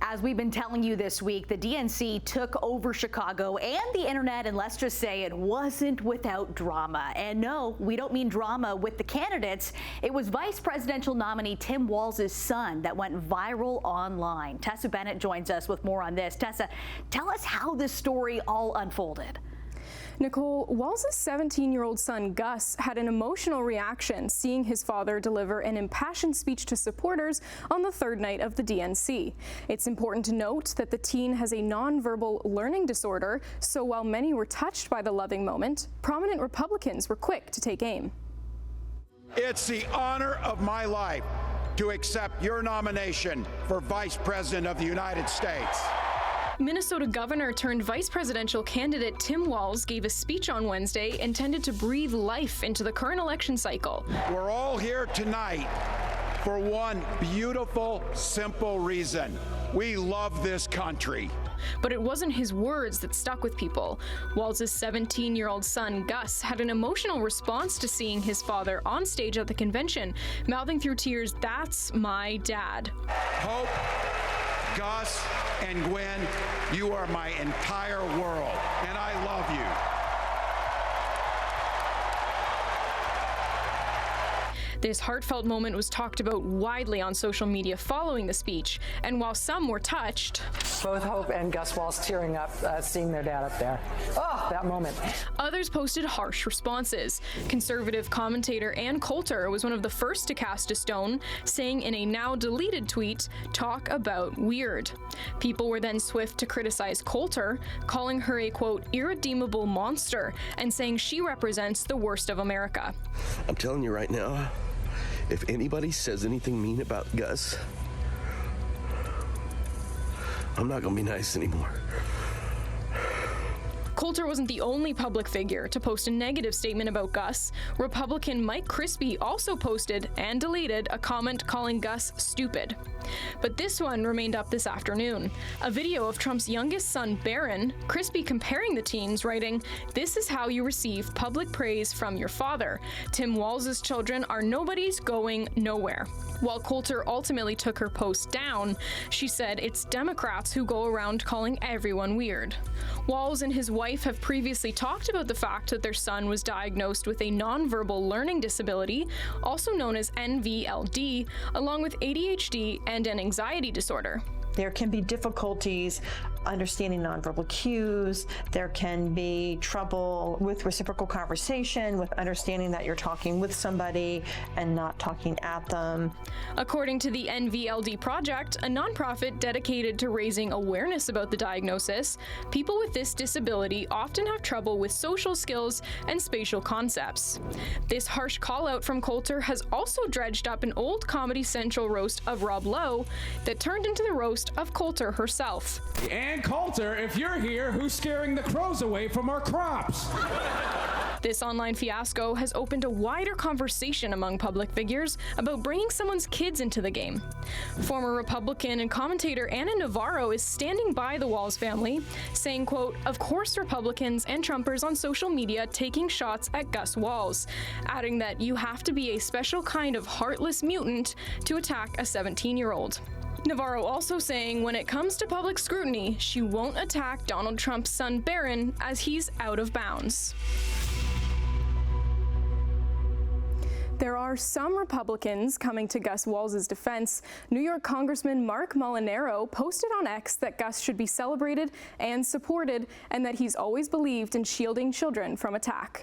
As we've been telling you this week, the DNC took over Chicago and the internet, and let's just say it wasn't without drama. And no, we don't mean drama with the candidates. It was vice presidential nominee Tim Walz's son that went viral online. Tessa Bennett joins us with more on this. Tessa, tell us how this story all unfolded. Nicole, Walz's 17-year-old son, Gus, had an emotional reaction seeing his father deliver an impassioned speech to supporters on the third night of the DNC. It's important to note that the teen has a nonverbal learning disorder, so while many were touched by the loving moment, prominent Republicans were quick to take aim. It's the honor of my life to accept your nomination for Vice President of the United States. Minnesota Governor turned vice presidential candidate Tim Walz gave a speech on Wednesday intended to breathe life into the current election cycle. We're all here tonight for one beautiful, simple reason. We love this country. But it wasn't his words that stuck with people. Walz's 17-year-old son, Gus, had an emotional response to seeing his father on stage at the convention, mouthing through tears, "That's my dad." Hope, Gus, and Gwen, you are my entire world, and I love you. This heartfelt moment was talked about widely on social media following the speech, and while some were touched, both Hope and Gus Walz tearing up seeing their dad up there. Oh, that moment. Others posted harsh responses. Conservative commentator Coulter was one of the first to cast a stone, saying in a now deleted tweet, "Talk about weird." People were then swift to criticize Coulter, calling her a, quote, irredeemable monster, and saying she represents the worst of America. I'm telling you right now, if anybody says anything mean about Gus, I'm not gonna be nice anymore. Coulter wasn't the only public figure to post a negative statement about Gus. Republican Mike Crispy also posted and deleted a comment calling Gus stupid. But this one remained up this afternoon. A video of Trump's youngest son, Barron, Crispy comparing the teens, writing, "This is how you receive public praise from your father. Tim Walz's children are nobodies going nowhere." While Coulter ultimately took her post down, she said it's Democrats who go around calling everyone weird. Walz and his wife have previously talked about the fact that their son was diagnosed with a nonverbal learning disability, also known as NVLD, along with ADHD and an anxiety disorder. There can be difficulties understanding nonverbal cues. There can be trouble with reciprocal conversation, with understanding that you're talking with somebody and not talking at them. According to the NVLD Project, a nonprofit dedicated to raising awareness about the diagnosis, people with this disability often have trouble with social skills and spatial concepts. This harsh call-out from Coulter has also dredged up an old Comedy Central roast of Rob Lowe that turned into the roast of Coulter herself. And Coulter, if you're here, who's scaring the crows away from our crops? This online fiasco has opened a wider conversation among public figures about bringing someone's kids into the game. Former Republican and commentator Anna Navarro is standing by the Walz family, saying, quote, "Of course Republicans and Trumpers on social media taking shots at Gus Walz," adding that you have to be a special kind of heartless mutant to attack a 17-year-old. Navarro also saying when it comes to public scrutiny, she won't attack Donald Trump's son Barron as he's out of bounds. There are some Republicans coming to Gus Walz's defense. New York Congressman Mark Molinaro posted on X that Gus should be celebrated and supported, and that he's always believed in shielding children from attack.